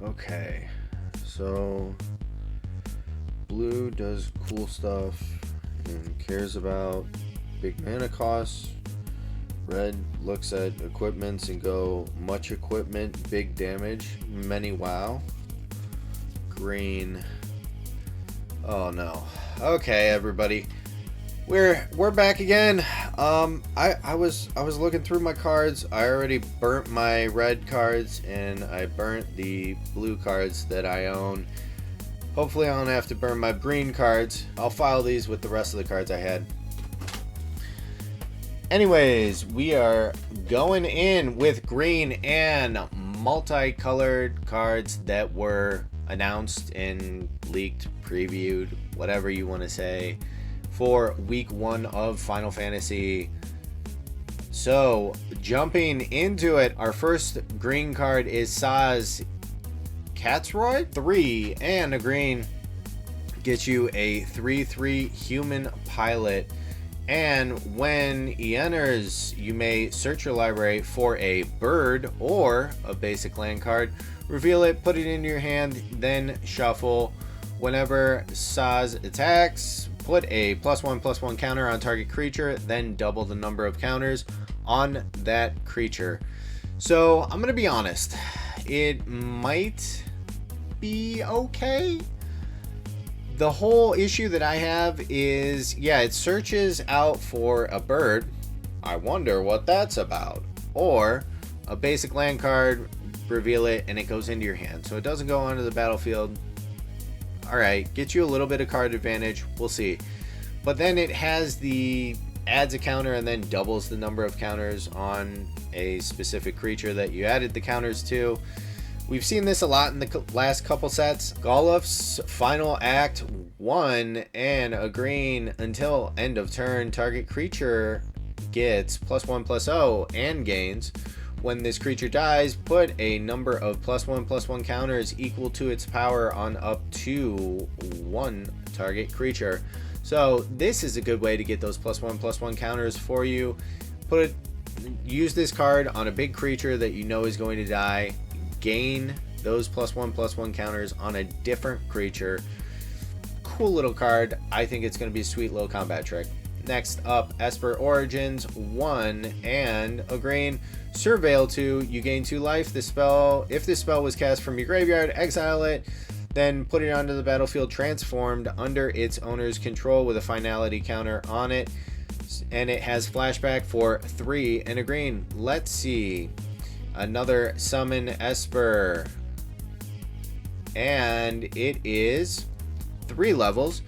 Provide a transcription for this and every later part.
Okay, so blue does cool stuff and cares about big mana costs. Red looks at equipments and go much equipment, big damage, many wow. Green. Oh no. Okay, everybody. We're back again. I was looking through my cards. I already burnt my red cards and I burnt the blue cards that I own. Hopefully I don't have to burn my green cards. I'll file these with the rest of the cards I had. Anyways, we are going in with green and multicolored cards that were announced and leaked, previewed, whatever you want to say, for week 1 of Final Fantasy. So, jumping into it, our first green card is Saz Catsroy. 3 and a green gets you a 3/3 human pilot. And when he enters, you may search your library for a bird or a basic land card, reveal it, put it into your hand, then shuffle. Whenever Saz attacks, put a +1/+1 counter on target creature, then double the number of counters on that creature. So I'm gonna be honest, it might be okay. The whole issue that I have is, yeah, it searches out for a bird. I wonder what that's about. Or a basic land card, reveal it, and it goes into your hand. So it doesn't go onto the battlefield. Alright, gets you a little bit of card advantage. We'll see. But then it has adds a counter and then doubles the number of counters on a specific creature that you added the counters to. We've seen this a lot in the last couple sets. Goluf's final act 1 and a green until end of turn. Target creature gets +1/+0 and gains. When this creature dies, put a number of +1/+1 counters equal to its power on up to 1 target creature. So this is a good way to get those +1/+1 counters for you. Use this card on a big creature that you know is going to die. Gain those +1/+1 counters on a different creature. Cool little card. I think it's going to be a sweet little combat trick. Next up, Esper Origins 1 and a green. Surveil 2, you gain 2 life. If this spell was cast from your graveyard, exile it, then put it onto the battlefield transformed under its owner's control with a finality counter on it. And it has flashback for 3 and a green. Let's see. Another summon Esper, and it is 3 levels.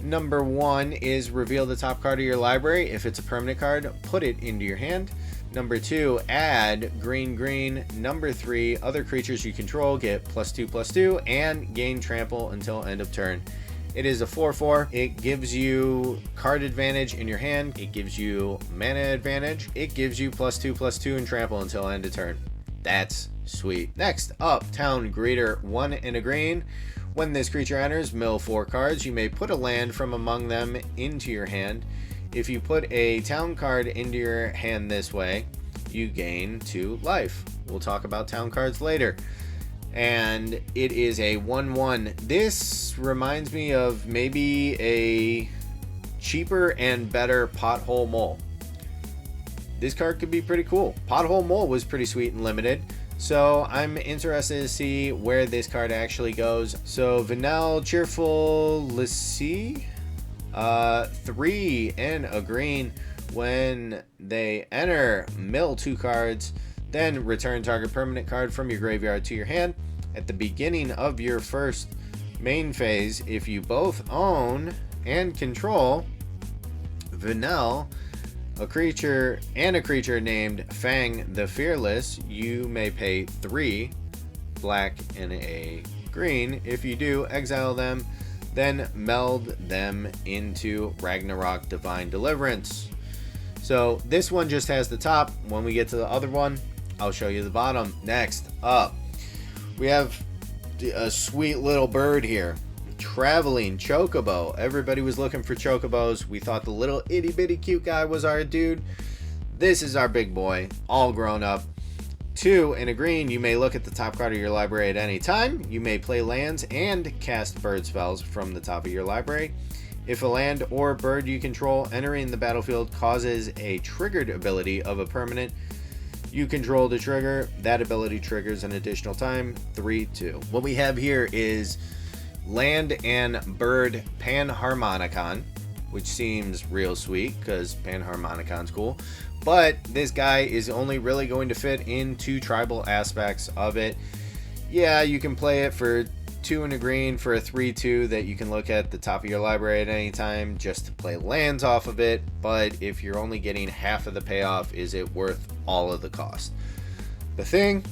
Number 1 is reveal the top card of your library. If it's a permanent card, put it into your hand. Number 2, add green. Number 3, other creatures you control get +2/+2 and gain trample until end of turn. It is a 4/4. It gives you card advantage in your hand. It gives you mana advantage. It gives you +2/+2 and trample until end of turn. That's sweet. Next up, Town Greeter 1 and a green. When this creature enters, mill 4 cards. You may put a land from among them into your hand. If you put a town card into your hand this way, you gain 2 life. We'll talk about town cards later. And it is a 1/1. This reminds me of maybe a cheaper and better Pothole Mole. This card could be pretty cool. Pothole Mole was pretty sweet and limited, so I'm interested to see where this card actually goes. So Vanel Cheerful Lassie, 3 and a green. When they enter, mill 2 cards, then return target permanent card from your graveyard to your hand. At the beginning of your first main phase, if you both own and control Vanel, a creature named Fang the Fearless, you may pay 3 black and a green. If you do, exile them, then meld them into Ragnarok Divine Deliverance. So this one just has the top. When we get to the other one, I'll show you the bottom. Next up, we have a sweet little bird here. Traveling Chocobo. Everybody was looking for Chocobos. We thought the little itty bitty cute guy was our dude. This is our big boy, all grown up. 2 in a green, you may look at the top card of your library at any time. You may play lands and cast bird spells from the top of your library. If a land or bird you control entering the battlefield causes a triggered ability of a permanent you control to trigger, that ability triggers an additional time, 3/2. What we have here is land and bird Panharmonicon, which seems real sweet because Panharmonicon's cool. But this guy is only really going to fit into tribal aspects of it. Yeah, you can play it for 2 in a green for a 3/2 that you can look at the top of your library at any time just to play lands off of it. But if you're only getting half of the payoff, is it worth all of the cost? The thing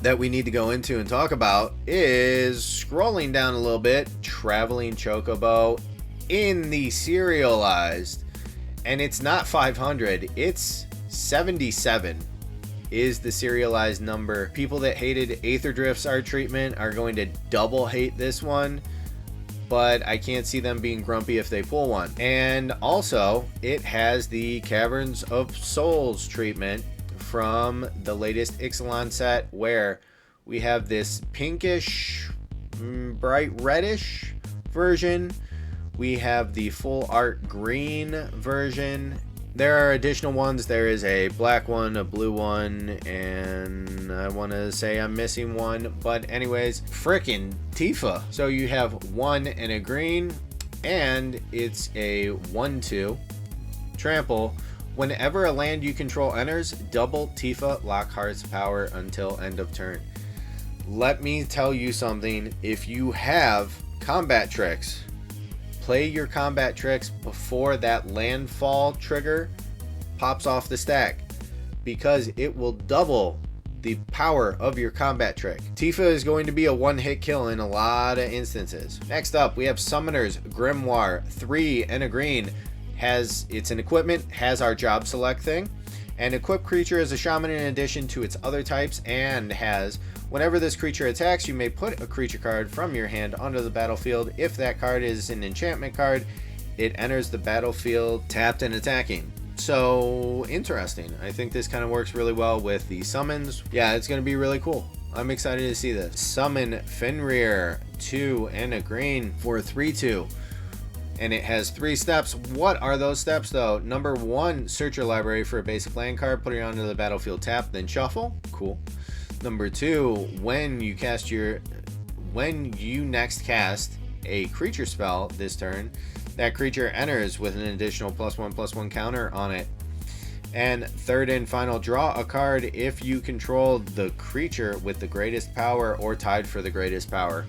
that we need to go into and talk about is scrolling down a little bit, Traveling Chocobo in the serialized, and it's not 500, it's 77 is the serialized number. People that hated Aether Drift's art treatment are going to double hate this one, but I can't see them being grumpy if they pull one. And also, it has the Caverns of Souls treatment from the latest Ixalan set, where we have this pinkish, bright reddish version. We have the full art green version. There are additional ones. There is a black one, a blue one, and I want to say I'm missing one. But anyways, frickin' Tifa. So you have 1 in a green, and it's a 1/2 trample. Whenever a land you control enters, double Tifa Lockhart's power until end of turn. Let me tell you something. If you have combat tricks, play your combat tricks before that landfall trigger pops off the stack, because it will double the power of your combat trick. Tifa is going to be a one-hit kill in a lot of instances. Next up, we have Summoner's Grimoire, 3 and a green. It's an equipment, has our job select thing. An equipped creature is a shaman in addition to its other types, and has, whenever this creature attacks, you may put a creature card from your hand onto the battlefield. If that card is an enchantment card, it enters the battlefield tapped and attacking. So interesting. I think this kind of works really well with the summons. Yeah, it's going to be really cool. I'm excited to see this. Summon Fenrir, 2 and a green for 3/2. And it has 3 steps. What are those steps though? Number 1, search your library for a basic land card, put it onto the battlefield tap, then shuffle. Cool. Number 2, when you next cast a creature spell this turn, that creature enters with an additional +1/+1 counter on it. And third and final, draw a card if you control the creature with the greatest power or tied for the greatest power.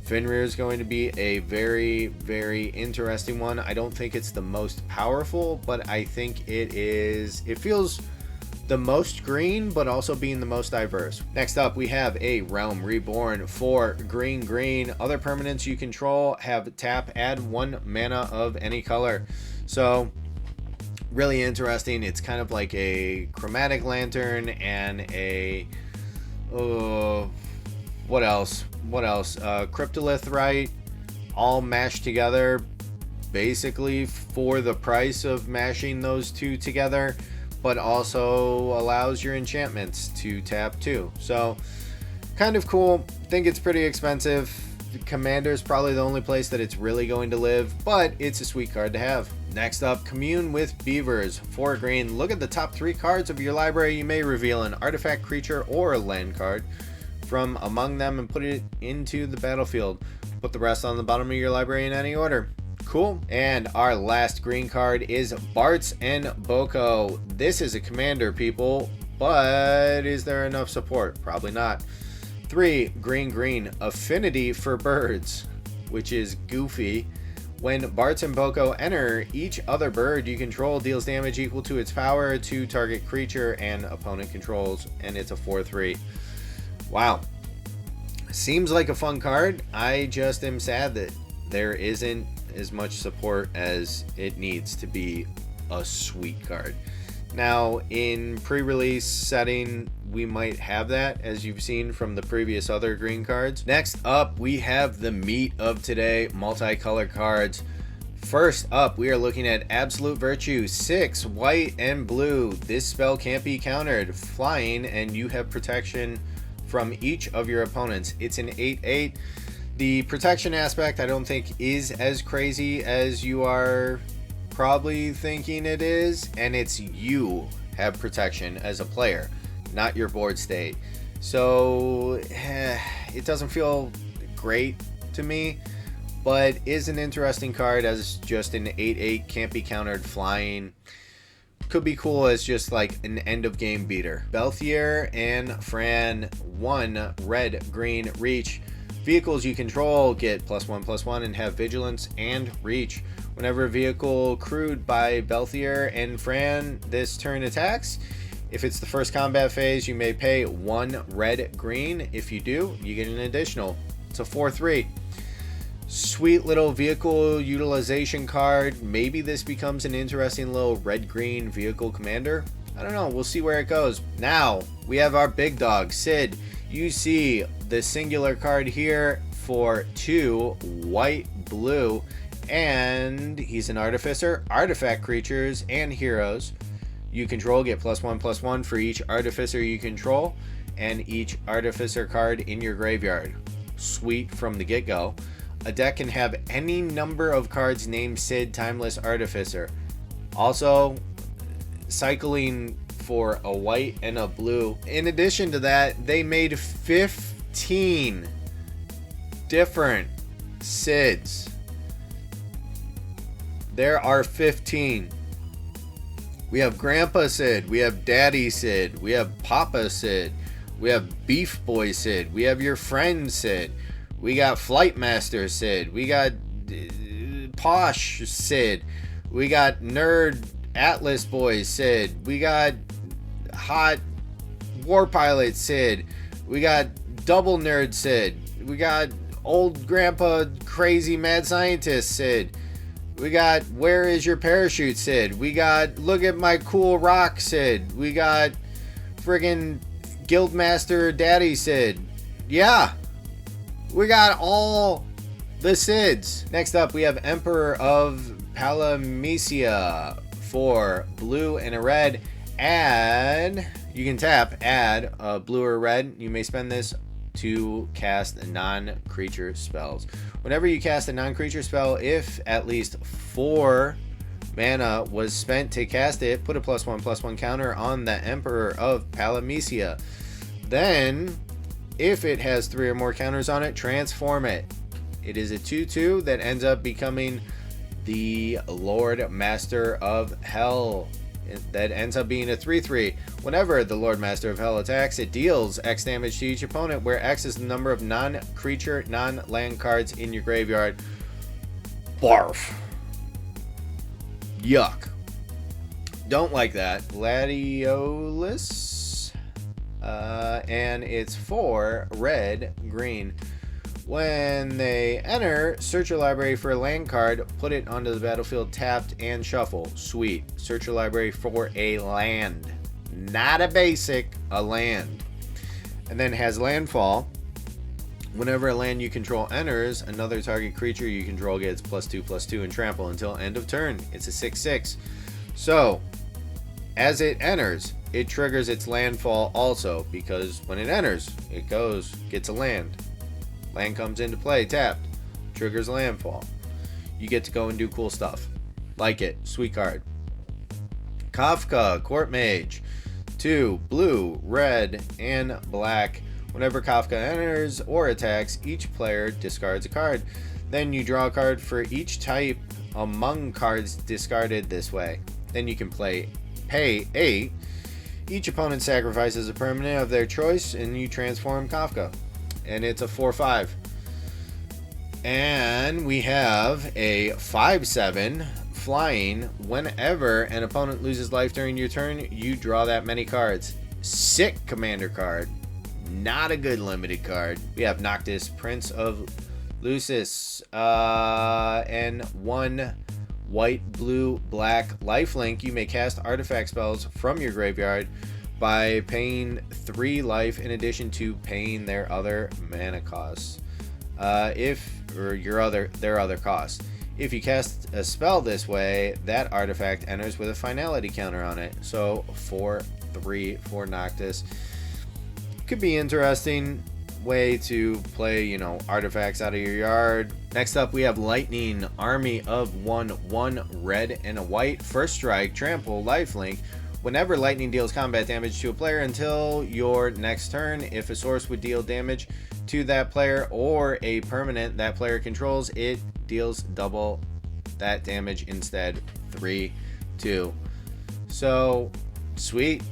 Fenrir is going to be a very, very interesting one. I don't think it's the most powerful, but I think it feels the most green, but also being the most diverse. Next up, we have a Realm Reborn for green. Other permanents you control have tap, add 1 mana of any color. So really interesting. It's kind of like a Chromatic Lantern and a what else? Cryptolith, right? All mashed together, basically for the price of mashing those two together, but also allows your enchantments to tap too. So kind of cool. Think it's pretty expensive. Commander's probably the only place that it's really going to live, but it's a sweet card to have. Next up, Commune with Beavers, 4 green. Look at the top 3 cards of your library. You may reveal an artifact, creature, or a land card from among them and put it into the battlefield. Put the rest on the bottom of your library in any order. Cool. And our last green card is Bartz and Boko. This is a commander, people, but is there enough support? Probably not. 3 green, Affinity for Birds, which is goofy. When Bartz and Boko enter, each other bird you control deals damage equal to its power to target creature and opponent controls, and it's a 4/3. Wow. Seems like a fun card. I just am sad that there isn't as much support as it needs to be a sweet card. Now, in pre-release setting, we might have that, as you've seen from the previous other green cards. Next up, we have the meat of today, multicolored cards. First up, we are looking at Absolute Virtue, 6 white and blue. This spell can't be countered. Flying, and you have protection from each of your opponents. It's an 8/8. The protection aspect I don't think is as crazy as you are probably thinking it is, and it's you have protection as a player, not your board state. So it doesn't feel great to me, but is an interesting card as just an 8/8, can't be countered, flying. Could be cool as just like an end of game beater. Belthier and Fran, 1 red green reach. Vehicles you control get +1/+1 and have vigilance and reach. Whenever a vehicle crewed by Belthier and Fran this turn attacks, if it's the first combat phase, you may pay 1 red green. If you do, you get an additional. It's a 4/3. Sweet little vehicle utilization card. Maybe this becomes an interesting little red-green vehicle commander. I don't know. We'll see where it goes. Now, we have our big dog, Sid. You see the singular card here for 2 white-blue, and he's an artificer. Artifact creatures and heroes you control get +1/+1 for each artificer you control, and each artificer card in your graveyard. Sweet from the get-go. A deck can have any number of cards named Sid, Timeless Artificer. Also, cycling for a white and a blue. In addition to that, they made 15 different Sids. There are 15. We have Grandpa Sid, we have Daddy Sid, we have Papa Sid, we have Beef Boy Sid, we have your friend Sid. We got Flight Master Sid. We got Posh Sid. We got Nerd Atlas Boy Sid. We got Hot War Pilot Sid. We got Double Nerd Sid. We got Old Grandpa Crazy Mad Scientist Sid. We got Where Is Your Parachute Sid. We got Look at My Cool Rock Sid. We got friggin' Guildmaster Daddy Sid. Yeah. We got all the Sids. Next up, we have Emperor of Palamecia for blue and a red. Add, you can tap, add a blue or red. You may spend this to cast non-creature spells. Whenever you cast a non-creature spell, if at least 4 mana was spent to cast it, put a +1/+1 counter on the Emperor of Palamecia. Then, if it has 3 or more counters on it, transform it. It is a 2/2 that ends up becoming the Lord Master of Hell. That ends up being a 3/3. Whenever the Lord Master of Hell attacks, it deals X damage to each opponent, where X is the number of non-creature, non-land cards in your graveyard. Barf. Yuck. Don't like that. Gladiolus. And it's 4 red, green. When they enter, search your library for a land card, put it onto the battlefield tapped, and shuffle. Sweet. Search your library for a land. Not a basic, a land. And then has landfall. Whenever a land you control enters, another target creature you control gets +2/+2 and trample until end of turn. It's a 6/6. So, as it enters, it triggers its landfall also, because when it enters, it gets a land. Land comes into play, tapped, triggers landfall. You get to go and do cool stuff. Like it. Sweet card. Kafka, Court Mage. 2 blue, red, and black. Whenever Kafka enters or attacks, each player discards a card. Then you draw a card for each type among cards discarded this way. Then you can pay 8. Each opponent sacrifices a permanent of their choice, and you transform Kafka. And it's a 4/5. And we have a 5/7 flying. Whenever an opponent loses life during your turn, you draw that many cards. Sick commander card. Not a good limited card. We have Noctis, Prince of Lucis, and 1 white, blue, black lifelink. You may cast artifact spells from your graveyard by paying 3 life in addition to paying their other mana costs. Their other costs. If you cast a spell this way, that artifact enters with a finality counter on it. So 4/3 for Noctis. Could be interesting way to play, you know, artifacts out of your yard. Next up, we have Lightning, army of 1/1 red and a white. First strike, trample, lifelink. Whenever lightning deals combat damage to a player until your next turn, if a source would deal damage to that player or a permanent that player controls, it deals double that damage instead. 3/2. So sweet,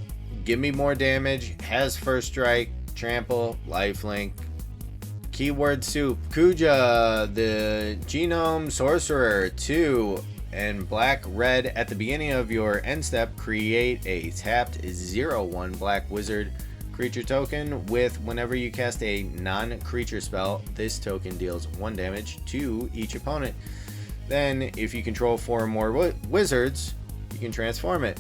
give me more damage. Has first strike, trample, lifelink. Keyword soup. Kuja, the genome sorcerer. 2 and black red. At the beginning of your end step, create a tapped 0/1 black wizard creature token with whenever you cast a non-creature spell, this token deals 1 damage to each opponent. Then if you control 4 or more wizards, you can transform it.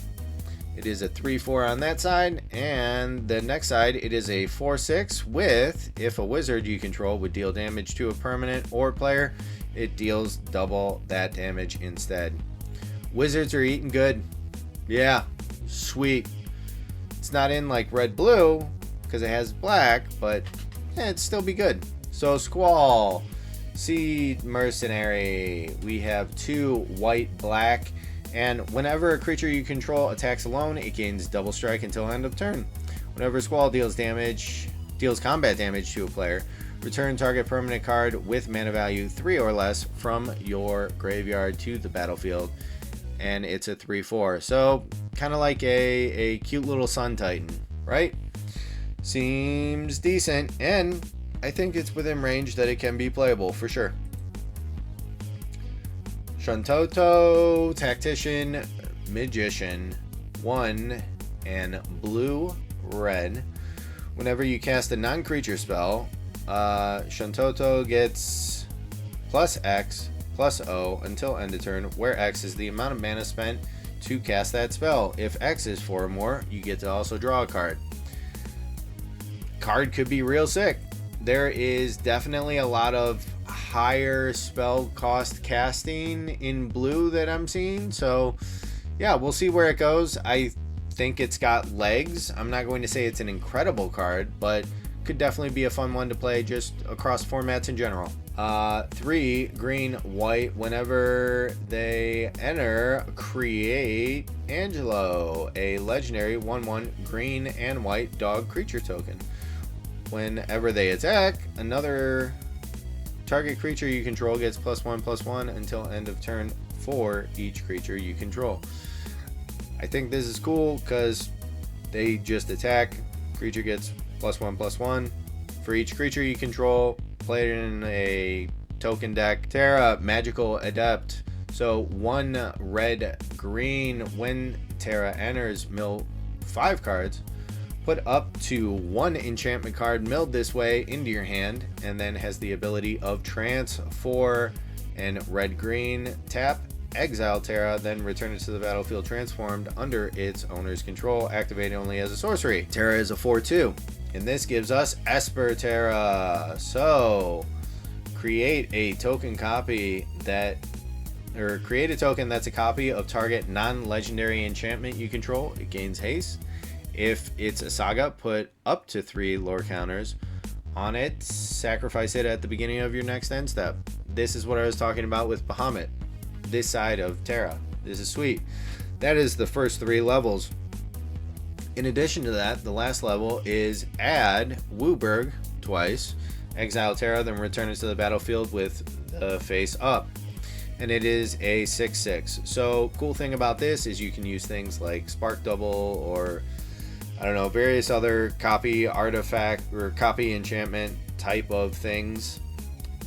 It is a 3/4 on that side, and the next side it is a 4/6 with, if a wizard you control would deal damage to a permanent or player, it deals double that damage instead. Wizards are eating good. Yeah, sweet. It's not in like red blue because it has black, but it'd still be good. So Squall, Seed Mercenary. We have 2 white black, and whenever a creature you control attacks alone, it gains double strike until end of turn. Whenever Squall deals combat damage to a player, return target permanent card with mana value 3 or less from your graveyard to the battlefield, and it's a 3/4. So kind of like a cute little Sun Titan, right? Seems decent, and I think it's within range that it can be playable for sure. Shuntoto, Tactician, Magician. 1 and blue red. Whenever you cast a non-creature spell, Shuntoto gets +X +O until end of turn, where X is the amount of mana spent to cast that spell. If X is 4 or more, you get to also draw a card. Card could be real sick. There is definitely a lot of higher spell cost casting in blue that I'm seeing, so yeah, we'll see where it goes. I think it's got legs. I'm not going to say it's an incredible card, but could definitely be a fun one to play just across formats in general. 3 green white. Whenever they enter, create Angelo, a legendary 1/1 green and white dog creature token. Whenever they attack, another target creature you control gets +1/+1 until end of turn for each creature you control. I think this is cool because they just attack, creature gets +1/+1 for each creature you control. Play it in a token deck. Terra, Magical Adept. So 1 red green. When Terra enters, mill 5 cards. Put up to 1 enchantment card milled this way into your hand, and then has the ability of transform. And red green, tap, exile Terra, then return it to the battlefield transformed under its owner's control, activate only as a sorcery. Terra is a 4/2, and this gives us Esper Terra. So create a token create a token that's a copy of target non-legendary enchantment you control. It gains haste. If it's a saga, put up to 3 lore counters on it. Sacrifice it at the beginning of your next end step. This is what I was talking about with Bahamut. This side of Terra. This is sweet. That is the first 3 levels. In addition to that, the last level is add Wooburg twice, exile Terra, then return it to the battlefield with the face up. And it is a 6/6. So cool thing about this is you can use things like Spark Double or I don't know, various other copy artifact or copy enchantment type of things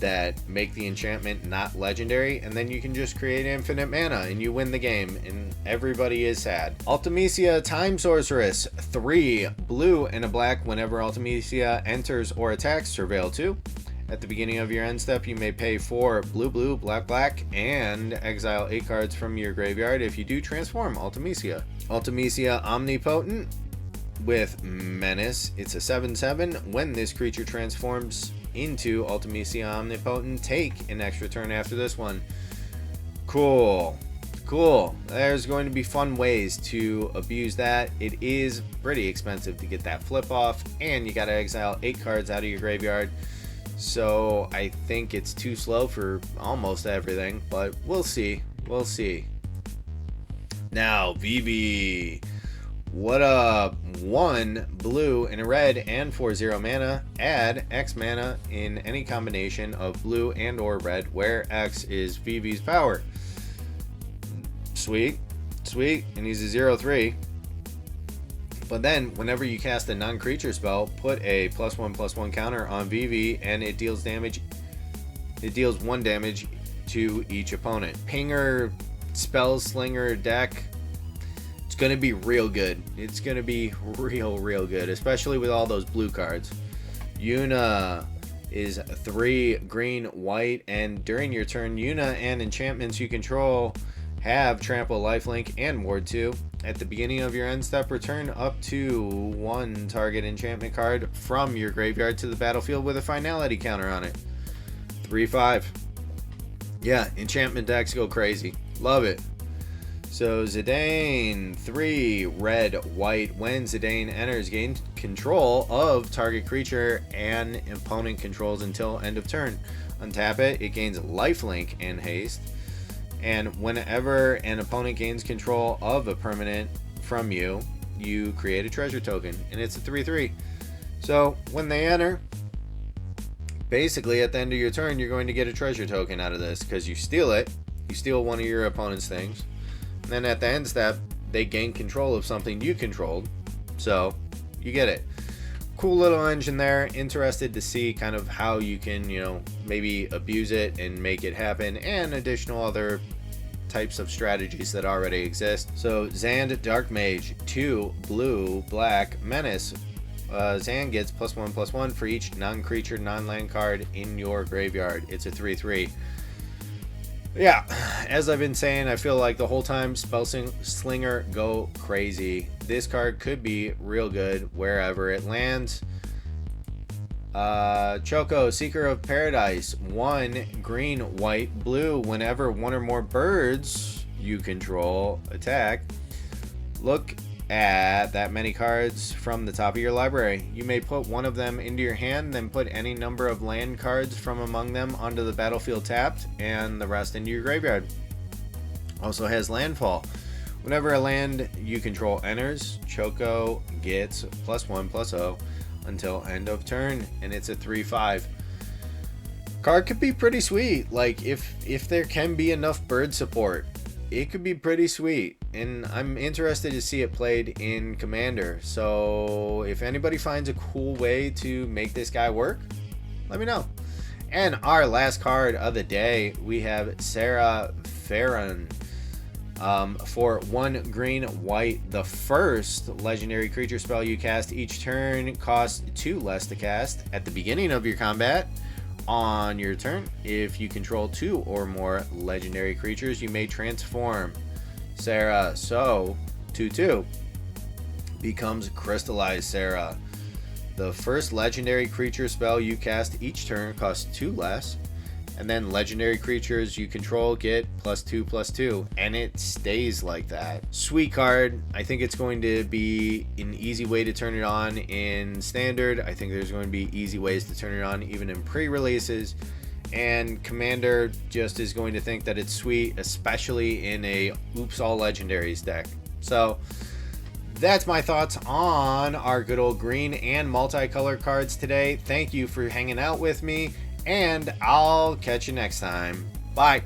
that make the enchantment not legendary, and then you can just create infinite mana and you win the game and everybody is sad. Ultimecia, Time Sorceress. 3 blue and a black. Whenever Ultimecia enters or attacks, surveil 2. At the beginning of your end step, you may pay 4 blue, black, and exile 8 cards from your graveyard. If you do, transform Ultimecia. Ultimecia Omnipotent with Menace. It's a 7/7. When this creature transforms into Ultimecia Omnipotent, take an extra turn after this one. Cool. Cool. There's going to be fun ways to abuse that. It is pretty expensive to get that flip off, and you got to exile 8 cards out of your graveyard. So I think it's too slow for almost everything, but we'll see. We'll see. Now, Vivi. What up? 1 blue and a red and 4/0 mana. Add X mana in any combination of blue and or red, where X is Vivi's power. Sweet. Sweet. And he's a 0/3. But then, whenever you cast a non-creature spell, put a +1/+1 counter on Vivi, and it deals damage. It deals 1 damage to each opponent. Pinger, Spell Slinger deck. It's going to be real good. It's going to be real good, especially with all those blue cards. Yuna is 3 green, white, and during your turn, Yuna and enchantments you control have Trample, Lifelink, and Ward 2. At the beginning of your end step, return up to 1 target enchantment card from your graveyard to the battlefield with a finality counter on it. 3/5. Yeah, enchantment decks go crazy. Love it. So Zidane, 3 red, white. When Zidane enters, gain control of target creature and opponent controls until end of turn. Untap it, it gains lifelink and haste. And whenever an opponent gains control of a permanent from you, you create a treasure token, and it's a 3/3. So when they enter, basically at the end of your turn, you're going to get a treasure token out of this because you steal it. You steal one of your opponent's things. And then at the end step, they gain control of something you controlled. So you get it. Cool little engine there. Interested to see kind of how you can, maybe abuse it and make it happen, and additional other types of strategies that already exist. So Zand Dark Mage, 2 blue, black, menace. Zand gets +1/+1 for each non-creature, non-land card in your graveyard. It's a 3/3. Yeah, as I've been saying, I feel like the whole time, Spell Slinger go crazy. This card could be real good wherever it lands. Choco, Seeker of Paradise, 1 green, white, blue. Whenever 1 or more birds you control attack, look at that many cards from the top of your library. You may put 1 of them into your hand, then put any number of land cards from among them onto the battlefield tapped, and the rest into your graveyard. Also has landfall. Whenever a land you control enters, Choco gets +1/+0 until end of turn, and it's a 3/5. Card could be pretty sweet. Like if there can be enough bird support, it could be pretty sweet, and I'm interested to see it played in Commander. So if anybody finds a cool way to make this guy work, let me know. And our last card of the day, we have Sarah Farron. For 1 green, white, the first legendary creature spell you cast each turn costs 2 less to cast at the beginning of your combat. On your turn, if you control 2 or more legendary creatures, you may transform Sarah. So 2/2 becomes Crystallized Sarah. The first legendary creature spell you cast each turn costs 2 less, and then legendary creatures you control get +2/+2, and it stays like that. Sweet card. I think it's going to be an easy way to turn it on in standard. I think there's going to be easy ways to turn it on even in pre-releases, and Commander just is going to think that it's sweet, especially in a oops all legendaries deck. So that's my thoughts on our good old green and multicolor cards today. Thank you for hanging out with me, and I'll catch you next time. Bye.